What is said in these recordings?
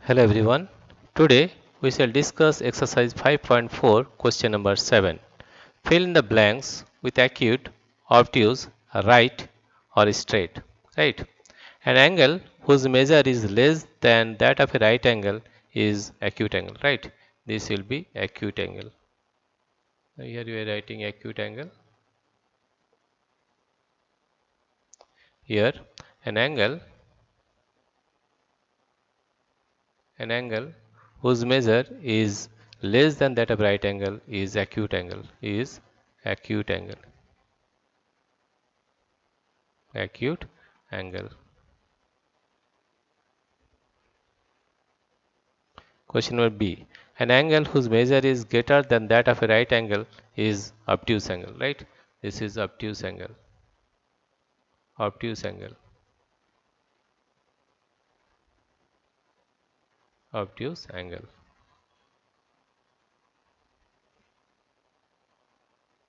Hello everyone. Today we shall discuss exercise 5.4 question number 7. Fill in the blanks with acute, obtuse, right or straight. Right. An angle whose measure is less than that of a right angle is acute angle. Right. This will be acute angle. Here you are writing acute angle. Here an angle whose measure is less than that of right angle is acute angle. Acute angle. Question number B. An angle whose measure is greater than that of a right angle is obtuse angle, right? This is obtuse angle. Obtuse angle. Obtuse angle.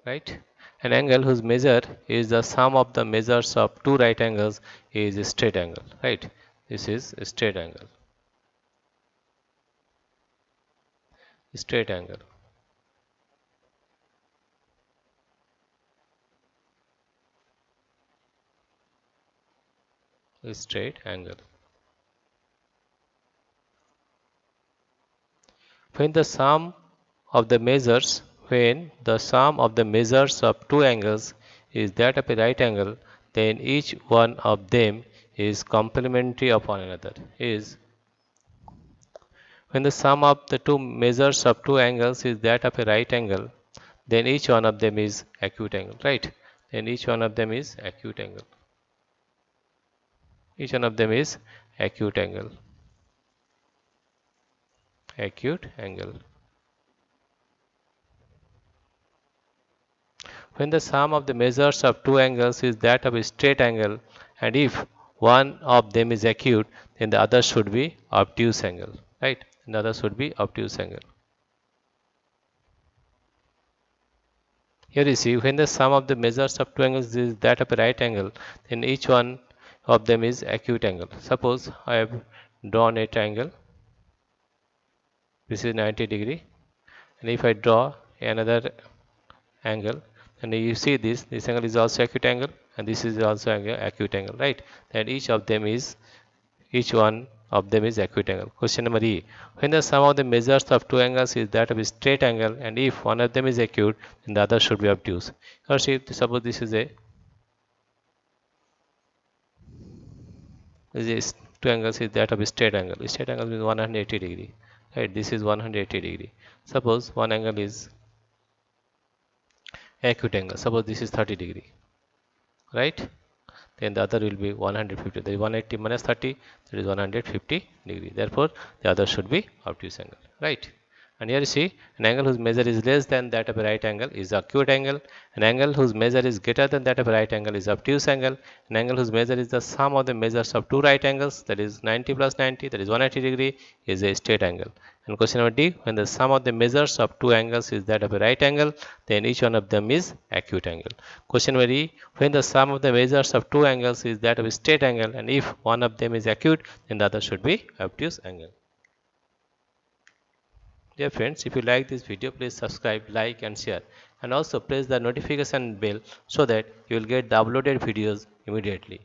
Right? An angle whose measure is the sum of the measures of two right angles is a straight angle, right? This is a straight angle. Straight angle. Straight angle. When the sum of the measures of two angles is that of a right angle, then each one of them is complementary of one another. When the sum of the two measures of two angles is that of a right angle, then each one of them is acute angle, right? Then each one of them is acute angle. Each one of them is acute angle. Acute angle. When the sum of the measures of two angles is that of a straight angle, and if one of them is acute, then the other should be obtuse angle, right? The other should be obtuse angle. Here you see, when the sum of the measures of two angles is that of a right angle, then each one of them is acute angle. Suppose I have drawn a triangle. This is 90 degree, and if I draw another angle, and you see this angle is also acute angle, and this is also acute angle, right? And each one of them is acute angle. Question number E. When the sum of the measures of two angles is that of a straight angle, and if one of them is acute, then the other should be obtuse. Or see, suppose this is two angles is that of a straight angle. Straight angle is 180 degree, right? This is 180 degree. Suppose one angle is acute angle. Suppose this is 30 degree, right? Then the other will be 150. That is 180 minus 30, that is 150 degree. Therefore, the other should be obtuse angle, right? And here you see, an angle whose measure is less than that of a right angle is acute angle. An angle whose measure is greater than that of a right angle is obtuse angle. An angle whose measure is the sum of the measures of two right angles, that is 90 plus 90, that is 180 degree, is a straight angle. And question number D, when the sum of the measures of two angles is that of a right angle, then each one of them is acute angle. Question number E, when the sum of the measures of two angles is that of a straight angle, and if one of them is acute, then the other should be obtuse angle. Dear friends, if you like this video, please subscribe, like and share, and also press the notification bell so that you will get the uploaded videos immediately.